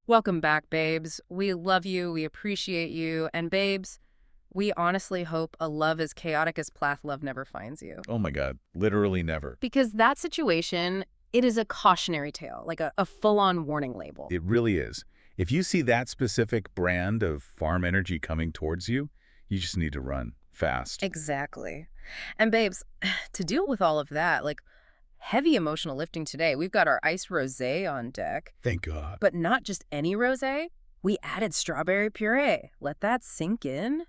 Welcome back, babes. We love you, we appreciate you, and babes, we honestly hope a love as chaotic as Plath love never finds you. Oh my God, literally never. Because that situation, it is a cautionary tale, like a full-on warning label. It really is. If you see that specific brand of farm energy coming towards you, you just need to run fast. Exactly. And babes, to deal with all of that, like heavy emotional lifting today, we've got our iced rosé on deck. Thank God. But not just any rosé. We added strawberry puree. Let that sink in.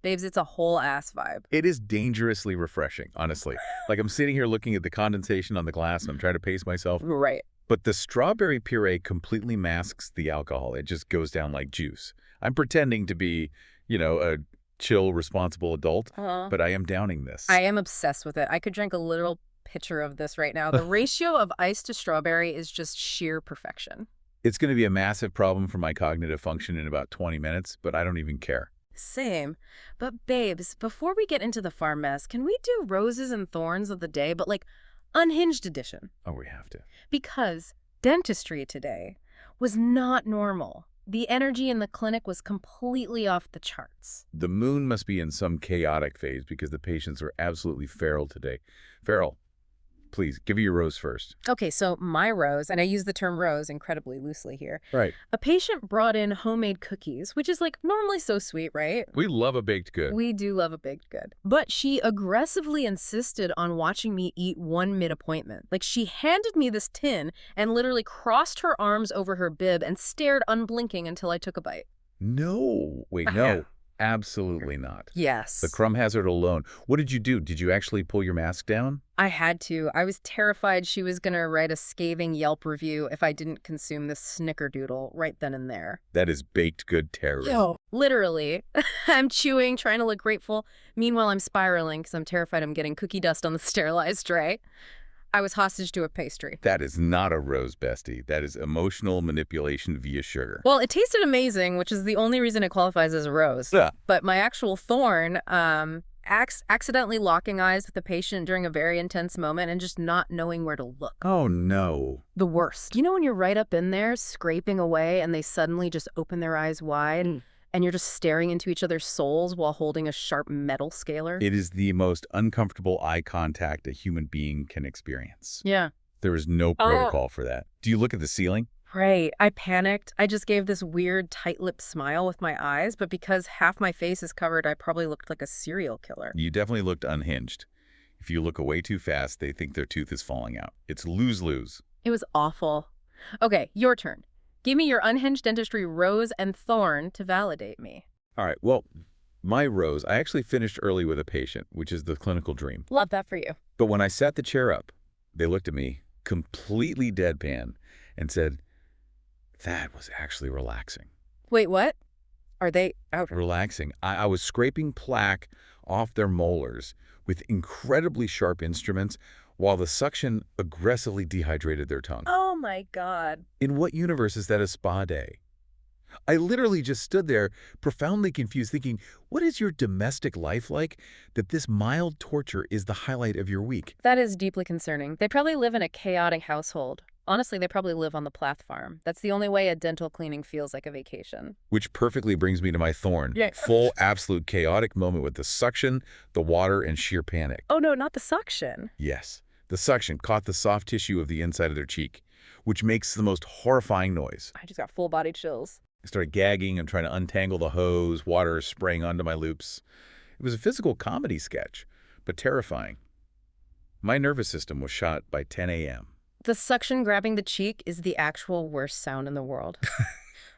Babes, it's a whole ass vibe. It is dangerously refreshing, honestly. Like I'm sitting here looking at the condensation on the glass and I'm trying to pace myself. Right. But the strawberry puree completely masks the alcohol. It just goes down like juice. I'm pretending to be, a chill, responsible adult, but I am downing this. I am obsessed with it. I could drink a literal pitcher of this right now. The ratio of ice to strawberry is just sheer perfection. It's going to be a massive problem for my cognitive function in about 20 minutes, but I don't even care. Same. But babes, before we get into the farm mess, can we do roses and thorns of the day, but like unhinged edition? Oh, we have to. Because dentistry today was not normal. The energy in the clinic was completely off the charts. The moon must be in some chaotic phase because the patients are absolutely feral today. Feral, please, give me your rose first. Okay, so my rose, and I use the term rose incredibly loosely here. Right. A patient brought in homemade cookies, which is like normally so sweet, right? We love a baked good. We do love a baked good. But she aggressively insisted on watching me eat one mid-appointment. Like she handed me this tin and literally crossed her arms over her bib and stared unblinking until I took a bite. No. Wait, no. Absolutely not. Yes. The crumb hazard alone. What did you do? Did you actually pull your mask down? I had to. I was terrified she was going to write a scathing Yelp review if I didn't consume this snickerdoodle right then and there. That is baked good terrorism. Yo. Literally. I'm chewing, trying to look grateful. Meanwhile, I'm spiraling because I'm terrified I'm getting cookie dust on the sterilized tray. I was hostage to a pastry. That is not a rose, bestie. That is emotional manipulation via sugar. Well, it tasted amazing, which is the only reason it qualifies as a rose. Yeah. But my actual thorn, accidentally locking eyes with the patient during a very intense moment and just not knowing where to look. Oh, no. The worst. You know when you're right up in there, scraping away, and they suddenly just open their eyes wide, and you're just staring into each other's souls while holding a sharp metal scaler? It is the most uncomfortable eye contact a human being can experience. Yeah. There is no protocol for that. Do you look at the ceiling? Right. I panicked. I just gave this weird tight-lipped smile with my eyes, but because half my face is covered, I probably looked like a serial killer. You definitely looked unhinged. If you look away too fast, they think their tooth is falling out. It's lose-lose. It was awful. Okay, your turn. Give me your unhinged dentistry rose and thorn to validate me. All right, well, my rose, I actually finished early with a patient, which is the clinical dream. Love that for you. But when I sat the chair up, they looked at me completely deadpan and said, that was actually relaxing. Wait, what? Are they out? Relaxing. I was scraping plaque off their molars with incredibly sharp instruments while the suction aggressively dehydrated their tongue. Oh my God. In what universe is that a spa day? I literally just stood there, profoundly confused, thinking, what is your domestic life like that this mild torture is the highlight of your week? That is deeply concerning. They probably live in a chaotic household. Honestly, they probably live on the Plath farm. That's the only way a dental cleaning feels like a vacation. Which perfectly brings me to my thorn. Yeah. Full, absolute chaotic moment with the suction, the water, and sheer panic. Oh no, not the suction. Yes. The suction caught the soft tissue of the inside of their cheek, which makes the most horrifying noise. I just got full body chills. I started gagging and trying to untangle the hose, water spraying onto my loops. It was a physical comedy sketch, but terrifying. My nervous system was shot by 10 a.m. The suction grabbing the cheek is the actual worst sound in the world.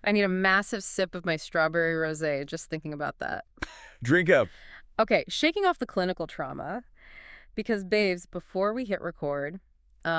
I need a massive sip of my strawberry rosé just thinking about that. Drink up. Okay, shaking off the clinical trauma, because babes, before we hit record, we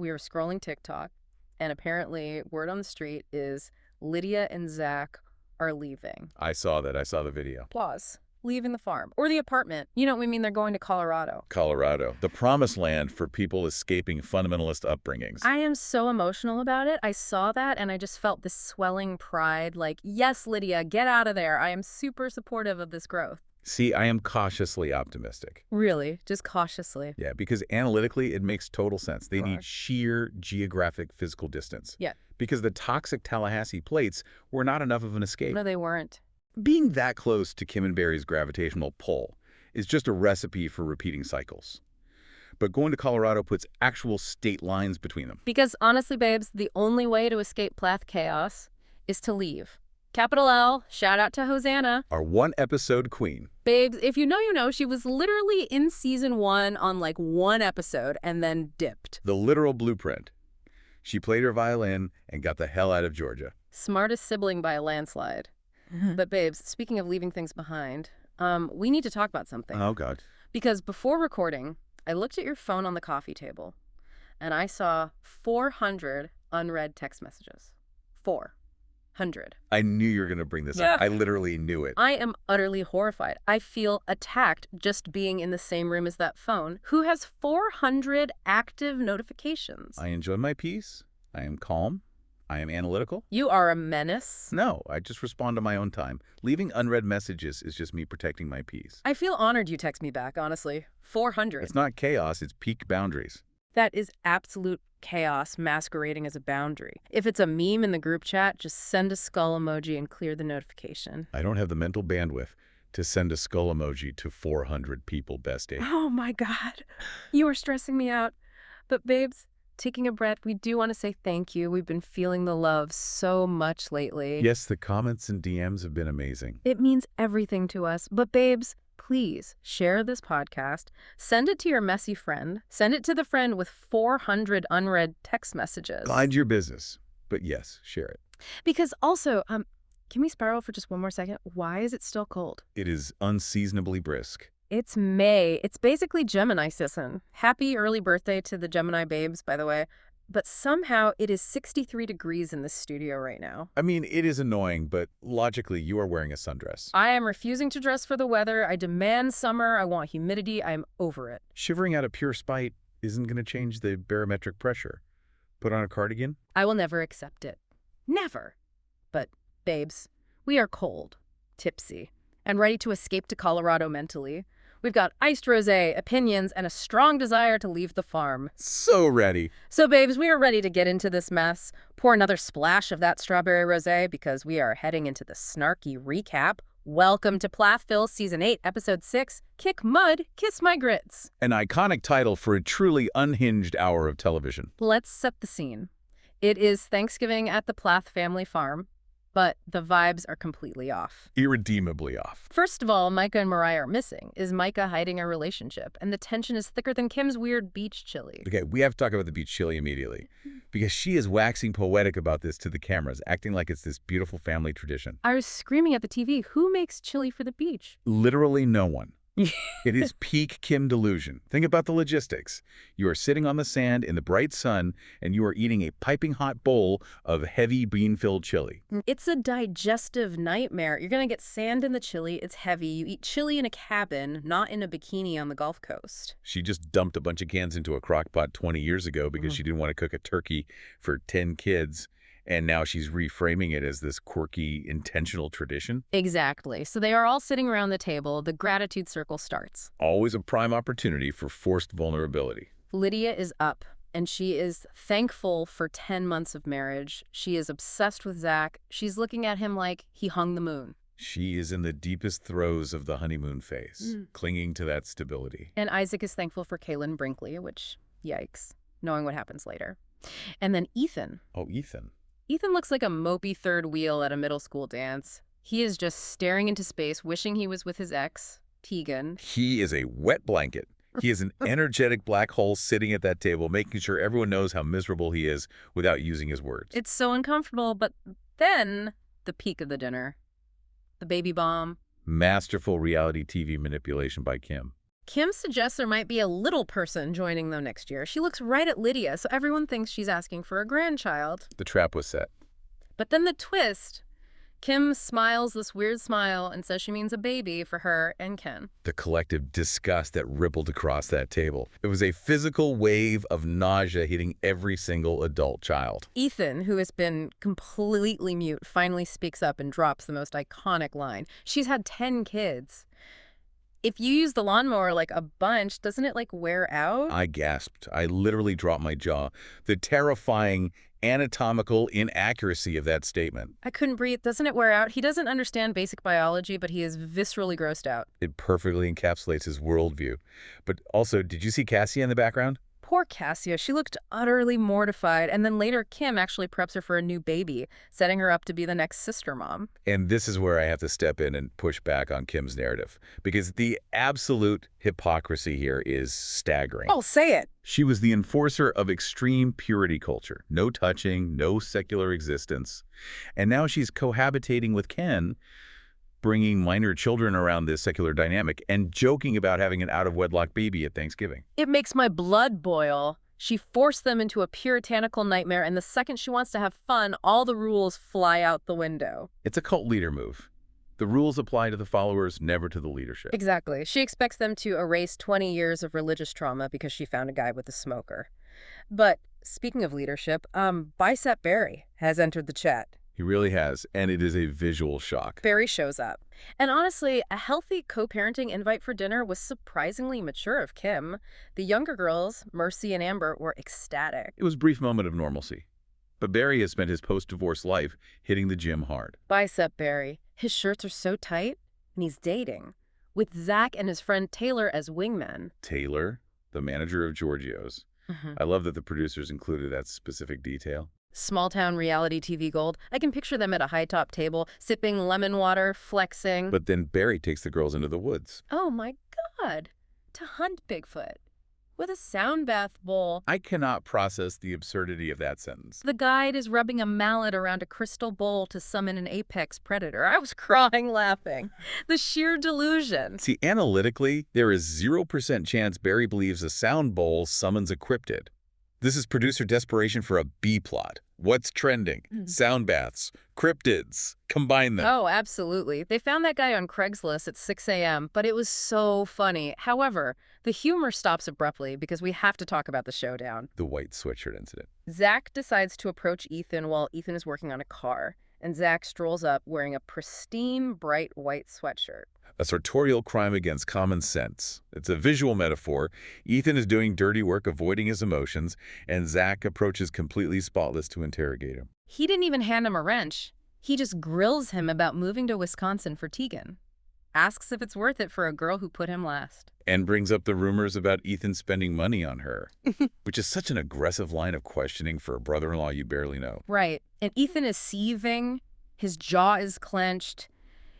were scrolling TikTok, and apparently word on the street is Lydia and Zach are leaving. I saw that. I saw the video. Applause. Leaving the farm. Or the apartment. You know what we mean? They're going to Colorado. Colorado, the promised land for people escaping fundamentalist upbringings. I am so emotional about it. I saw that and I just felt this swelling pride like, yes, Lydia, get out of there. I am super supportive of this growth. See, I am cautiously optimistic. Really, just cautiously. Yeah, because analytically, it makes total sense. They need Sure. sheer geographic physical distance. Yeah. Because the toxic Tallahassee plates were not enough of an escape. No, they weren't. Being that close to Kimmenberry's gravitational pull is just a recipe for repeating cycles. But going to Colorado puts actual state lines between them. Because honestly, babes, the only way to escape Plath chaos is to leave. Capital L, shout out to Hosanna. Our one-episode queen. Babes, if you know, you know, she was literally in season 1 on like one episode and then dipped. The literal blueprint. She played her violin and got the hell out of Georgia. Smartest sibling by a landslide. But babes, speaking of leaving things behind, we need to talk about something. Oh, God. Because before recording, I looked at your phone on the coffee table, and I saw 400 unread text messages. 400. I knew you were going to bring this up. I literally knew it. I am utterly horrified. I feel attacked just being in the same room as that phone. Who has 400 active notifications? I enjoy my peace. I am calm. I am analytical. You are a menace. No, I just respond on my own time. Leaving unread messages is just me protecting my peace. I feel honored you text me back, honestly. 400. It's not chaos, it's peak boundaries. That is absolute chaos masquerading as a boundary. If it's a meme in the group chat, just send a skull emoji and clear the notification. I don't have the mental bandwidth to send a skull emoji to 400 people, bestie. Oh my God. You are stressing me out. But babes, taking a breath, we do want to say thank you. We've been feeling the love so much lately. Yes, the comments and DMs have been amazing. It means everything to us. But babes, please share this podcast. Send it to your messy friend. Send it to the friend with 400 unread text messages. Mind your business. But yes, share it. Because also, can we spiral for just one more second? Why is it still cold? It is unseasonably brisk. It's May. It's basically Gemini season. Happy early birthday to the Gemini babes, by the way. But somehow it is 63 degrees in this studio right now. I mean, it is annoying, but logically, you are wearing a sundress. I am refusing to dress for the weather. I demand summer. I want humidity. I'm over it. Shivering out of pure spite isn't going to change the barometric pressure. Put on a cardigan? I will never accept it. Never. But, babes, we are cold, tipsy, and ready to escape to Colorado mentally. We've got iced rosé, opinions, and a strong desire to leave the farm. So ready. So, babes, we are ready to get into this mess, pour another splash of that strawberry rosé, because we are heading into the snarky recap. Welcome to Plathville, Season 8, Episode 6, Kick Mud, Kiss My Grits. An iconic title for a truly unhinged hour of television. Let's set the scene. It is Thanksgiving at the Plath family farm, but the vibes are completely off. Irredeemably off. First of all, Micah and Mariah are missing. Is Micah hiding a relationship? And the tension is thicker than Kim's weird beach chili. Okay, we have to talk about the beach chili immediately. Because she is waxing poetic about this to the cameras, acting like it's this beautiful family tradition. I was screaming at the TV, who makes chili for the beach? Literally no one. It is peak Kim delusion. Think about the logistics. You are sitting on the sand in the bright sun, and you are eating a piping hot bowl of heavy bean-filled chili. It's a digestive nightmare. You're going to get sand in the chili. It's heavy. You eat chili in a cabin, not in a bikini on the Gulf Coast. She just dumped a bunch of cans into a crock pot 20 years ago because she didn't want to cook a turkey for 10 kids. And now she's reframing it as this quirky, intentional tradition. Exactly. So they are all sitting around the table. The gratitude circle starts. Always a prime opportunity for forced vulnerability. Lydia is up, and she is thankful for 10 months of marriage. She is obsessed with Zach. She's looking at him like he hung the moon. She is in the deepest throes of the honeymoon phase, clinging to that stability. And Isaac is thankful for Kaylin Brinkley, which, yikes, knowing what happens later. And then Ethan. Oh, Ethan. Ethan looks like a mopey third wheel at a middle school dance. He is just staring into space, wishing he was with his ex, Teegan. He is a wet blanket. He is an energetic black hole sitting at that table, making sure everyone knows how miserable he is without using his words. It's so uncomfortable, but then the peak of the dinner. The baby bomb. Masterful reality TV manipulation by Kim. Kim suggests there might be a little person joining them next year. She looks right at Lydia, so everyone thinks she's asking for a grandchild. The trap was set. But then the twist. Kim smiles this weird smile and says she means a baby for her and Ken. The collective disgust that rippled across that table. It was a physical wave of nausea hitting every single adult child. Ethan, who has been completely mute, finally speaks up and drops the most iconic line. She's had 10 kids. If you use the lawnmower like a bunch, doesn't it like wear out? I gasped. I literally dropped my jaw. The terrifying anatomical inaccuracy of that statement. I couldn't breathe. Doesn't it wear out? He doesn't understand basic biology, but he is viscerally grossed out. It perfectly encapsulates his worldview. But also, did you see Cassie in the background? Poor Cassia, she looked utterly mortified, and then later Kim actually preps her for a new baby, setting her up to be the next sister mom. And this is where I have to step in and push back on Kim's narrative, because the absolute hypocrisy here is staggering. Oh, say it! She was the enforcer of extreme purity culture. No touching, no secular existence. And now she's cohabitating with Ken, bringing minor children around this secular dynamic and joking about having an out-of-wedlock baby at Thanksgiving. It makes my blood boil. She forced them into a puritanical nightmare, and the second she wants to have fun, all the rules fly out the window. It's a cult leader move. The rules apply to the followers, never to the leadership. Exactly. She expects them to erase 20 years of religious trauma because she found a guy with a smoker. But speaking of leadership, Bicep Barry has entered the chat. He really has, and it is a visual shock. Barry shows up. And honestly, a healthy co-parenting invite for dinner was surprisingly mature of Kim. The younger girls, Mercy and Amber, were ecstatic. It was a brief moment of normalcy. But Barry has spent his post-divorce life hitting the gym hard. Bicep Barry. His shirts are so tight, and he's dating. With Zach and his friend Taylor as wingmen. Taylor, the manager of Giorgio's. I love that the producers included that specific detail. Small-town reality TV gold. I can picture them at a high-top table, sipping lemon water, flexing. But then Barry takes the girls into the woods. Oh my God! To hunt Bigfoot. With a sound bath bowl. I cannot process the absurdity of that sentence. The guide is rubbing a mallet around a crystal bowl to summon an apex predator. I was crying laughing. The sheer delusion. See, analytically, there is 0% chance Barry believes a sound bowl summons a cryptid. This is producer desperation for a B-plot. What's trending? Sound baths, cryptids, combine them. Oh, absolutely. They found that guy on Craigslist at 6 a.m., but it was so funny. However, the humor stops abruptly because we have to talk about the showdown. The white sweatshirt incident. Zach decides to approach Ethan while Ethan is working on a car, and Zach strolls up wearing a pristine, bright white sweatshirt. A sartorial crime against common sense. It's a visual metaphor. Ethan is doing dirty work avoiding his emotions, and Zach approaches completely spotless to interrogate him. He didn't even hand him a wrench. He just grills him about moving to Wisconsin for Teegan. Asks if it's worth it for a girl who put him last. And brings up the rumors about Ethan spending money on her, which is such an aggressive line of questioning for a brother-in-law you barely know. Right. And Ethan is seething. His jaw is clenched.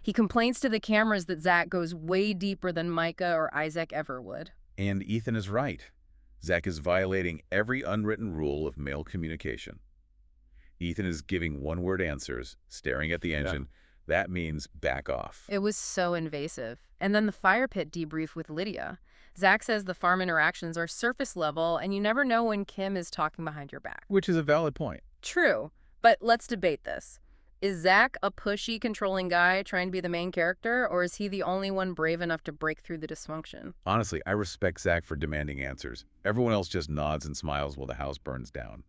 He complains to the cameras that Zach goes way deeper than Micah or Isaac ever would. And Ethan is right. Zach is violating every unwritten rule of male communication. Ethan is giving one-word answers, staring at the engine. That means back off. It was so invasive. And then the fire pit debrief with Lydia. Zach says the farm interactions are surface level, and you never know when Kim is talking behind your back. Which is a valid point. True, but let's debate this. Is Zach a pushy, controlling guy trying to be the main character, or is he the only one brave enough to break through the dysfunction? Honestly, I respect Zach for demanding answers. Everyone else just nods and smiles while the house burns down.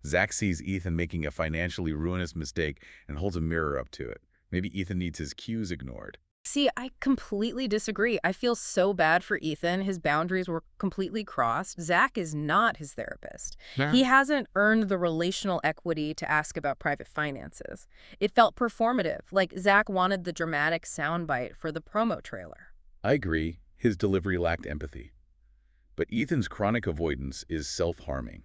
Zach sees Ethan making a financially ruinous mistake and holds a mirror up to it. Maybe Ethan needs his cues ignored. See, I completely disagree. I feel so bad for Ethan. His boundaries were completely crossed. Zach is not his therapist. He hasn't earned the relational equity to ask about private finances. It felt performative, like Zach wanted the dramatic soundbite for the promo trailer. I agree. His delivery lacked empathy. But Ethan's chronic avoidance is self-harming.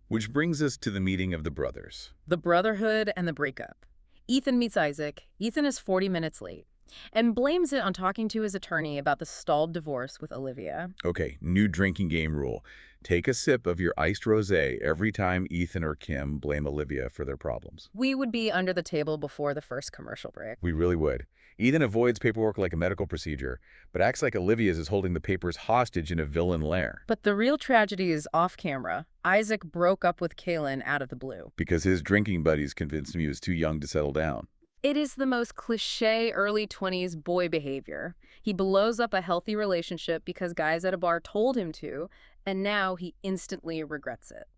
Which brings us to the meeting of the brothers. The brotherhood and the breakup. Ethan meets Isaac. Ethan is 40 minutes late and blames it on talking to his attorney about the stalled divorce with Olivia. Okay, new drinking game rule. Take a sip of your iced rosé every time Ethan or Kim blame Olivia for their problems. We would be under the table before the first commercial break. We really would. Ethan avoids paperwork like a medical procedure, but acts like Olivia's is holding the papers hostage in a villain lair. But the real tragedy is off camera. Isaac broke up with Kaylin out of the blue. Because his drinking buddies convinced him he was too young to settle down. It is the most cliché early 20s boy behavior. He blows up a healthy relationship because guys at a bar told him to, and now he instantly regrets it.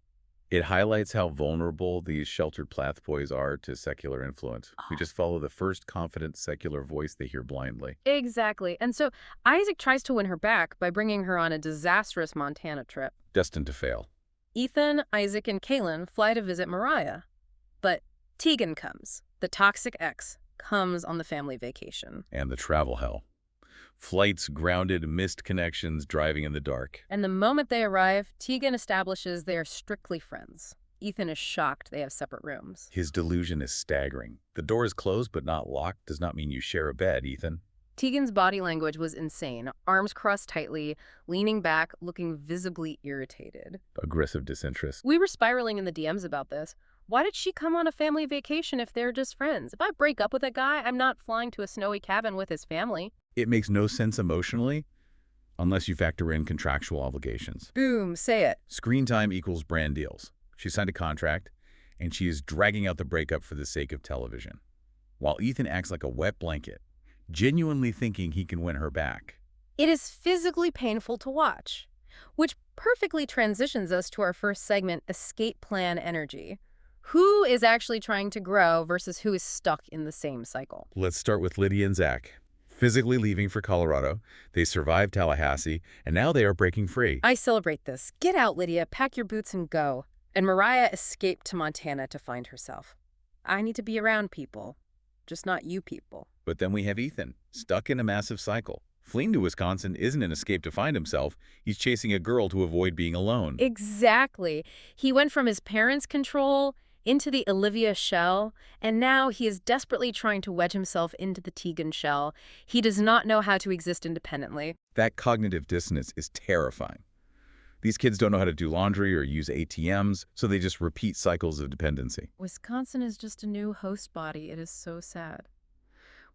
It highlights how vulnerable these sheltered Plath boys are to secular influence, who just follow the first confident secular voice they hear blindly. Exactly. And so Isaac tries to win her back by bringing her on a disastrous Montana trip. Destined to fail. Ethan, Isaac, and Kaylin fly to visit Mariah. But Teegan comes. The toxic ex comes on the family vacation. And the travel hell. Flights grounded, missed connections, driving in the dark. And the moment they arrive, Teegan establishes they are strictly friends. Ethan is shocked they have separate rooms. His delusion is staggering. The door is closed but not locked does not mean you share a bed, Ethan. Tegan's body language was insane. Arms crossed tightly, leaning back, looking visibly irritated. Aggressive disinterest. We were spiraling in the DMs about this. Why did she come on a family vacation if they're just friends? If I break up with a guy, I'm not flying to a snowy cabin with his family. It makes no sense emotionally unless you factor in contractual obligations. Boom, say it. Screen time equals brand deals. She signed a contract, and she is dragging out the breakup for the sake of television, while Ethan acts like a wet blanket, genuinely thinking he can win her back. It is physically painful to watch, which perfectly transitions us to our first segment, escape plan energy. Who is actually trying to grow versus who is stuck in the same cycle? Let's start with Lydia and Zach. Physically leaving for Colorado, they survived Tallahassee, and now they are breaking free. I celebrate this. Get out, Lydia. Pack your boots and go. And Mariah escaped to Montana to find herself. I need to be around people, just not you people. But then we have Ethan, stuck in a massive cycle. Fleeing to Wisconsin isn't an escape to find himself. He's chasing a girl to avoid being alone. Exactly. He went from his parents' control into the Olivia shell, and now he is desperately trying to wedge himself into the Teegan shell. He does not know how to exist independently. That cognitive dissonance is terrifying. These kids don't know how to do laundry or use ATMs, so they just repeat cycles of dependency. Wisconsin is just a new host body. It is so sad.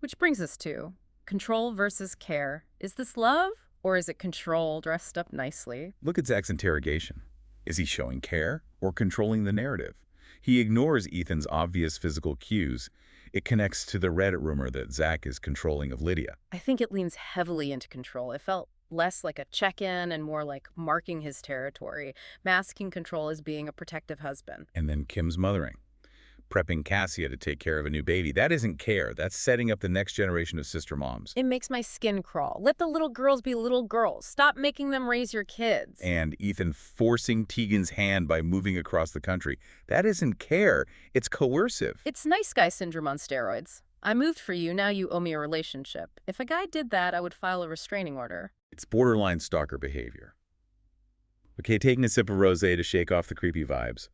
Which brings us to control versus care. Is this love, or is it control dressed up nicely? Look at Zach's interrogation. Is he showing care or controlling the narrative? He ignores Ethan's obvious physical cues. It connects to the Reddit rumor that Zach is controlling of Lydia. I think it leans heavily into control. It felt less like a check-in and more like marking his territory, masking control as being a protective husband. And then Kim's mothering, prepping Cassia to take care of a new baby. That isn't care. That's setting up the next generation of sister moms. It makes my skin crawl. Let the little girls be little girls. Stop making them raise your kids. And Ethan forcing Tegan's hand by moving across the country. That isn't care. It's coercive. It's nice guy syndrome on steroids. I moved for you, now you owe me a relationship. If a guy did that, I would file a restraining order. It's borderline stalker behavior. Okay, taking a sip of rosé to shake off the creepy vibes.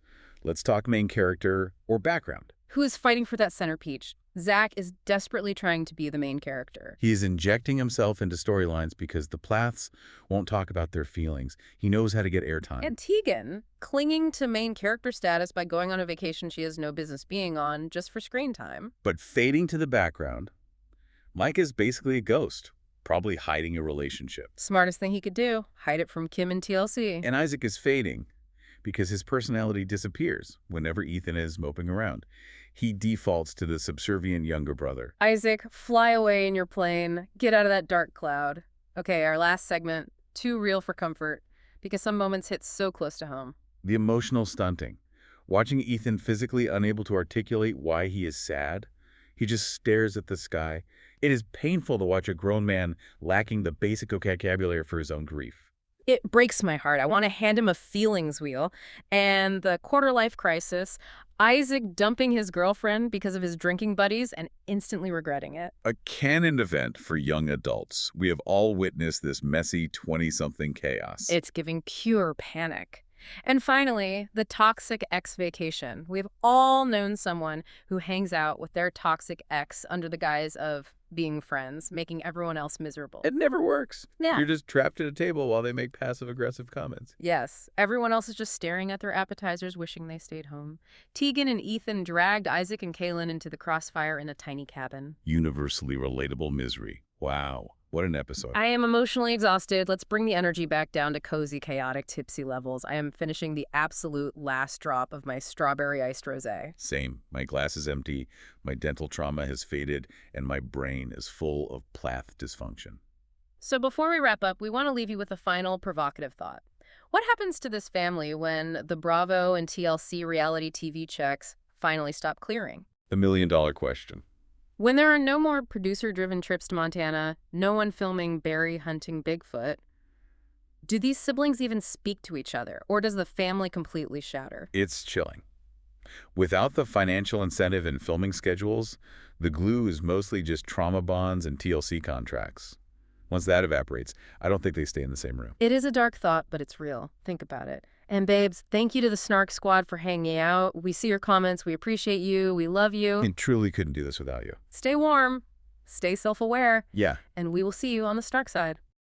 Let's talk main character or background. Who is fighting for that center peach? Zach is desperately trying to be the main character. He is injecting himself into storylines because the Plaths won't talk about their feelings. He knows how to get airtime. And Teegan, clinging to main character status by going on a vacation she has no business being on just for screen time. But fading to the background, Mike is basically a ghost, probably hiding a relationship. Smartest thing he could do, hide it from Kim and TLC. And Isaac is fading because his personality disappears whenever Ethan is moping around. He defaults to the subservient younger brother. Isaac, fly away in your plane. Get out of that dark cloud. Okay, our last segment, too real for comfort, because some moments hit so close to home. The emotional stunting. Watching Ethan physically unable to articulate why he is sad. He just stares at the sky. It is painful to watch a grown man lacking the basic vocabulary for his own grief. It breaks my heart. I want to hand him a feelings wheel. And the quarter-life crisis, Isaac dumping his girlfriend because of his drinking buddies and instantly regretting it. A canon event for young adults. We have all witnessed this messy 20-something chaos. It's giving pure panic. And finally, the toxic ex vacation. We've all known someone who hangs out with their toxic ex under the guise of being friends, making everyone else miserable. It never works. Yeah. You're just trapped at a table while they make passive-aggressive comments. Yes. Everyone else is just staring at their appetizers, wishing they stayed home. Teegan and Ethan dragged Isaac and Kaylin into the crossfire in a tiny cabin. Universally relatable misery. Wow. What an episode. I am emotionally exhausted. Let's bring the energy back down to cozy, chaotic, tipsy levels. I am finishing the absolute last drop of my strawberry iced rosé. Same. My glass is empty, my dental trauma has faded, and my brain is full of Plath dysfunction. So before we wrap up, we want to leave you with a final provocative thought. What happens to this family when the Bravo and TLC reality TV checks finally stop clearing? The million-dollar question. When there are no more producer-driven trips to Montana, no one filming Barry hunting Bigfoot, do these siblings even speak to each other, or does the family completely shatter? It's chilling. Without the financial incentive and filming schedules, the glue is mostly just trauma bonds and TLC contracts. Once that evaporates, I don't think they stay in the same room. It is a dark thought, but it's real. Think about it. And babes, thank you to the Snark Squad for hanging out. We see your comments. We appreciate you. We love you. And truly couldn't do this without you. Stay warm. Stay self-aware. Yeah. And we will see you on the Snark side.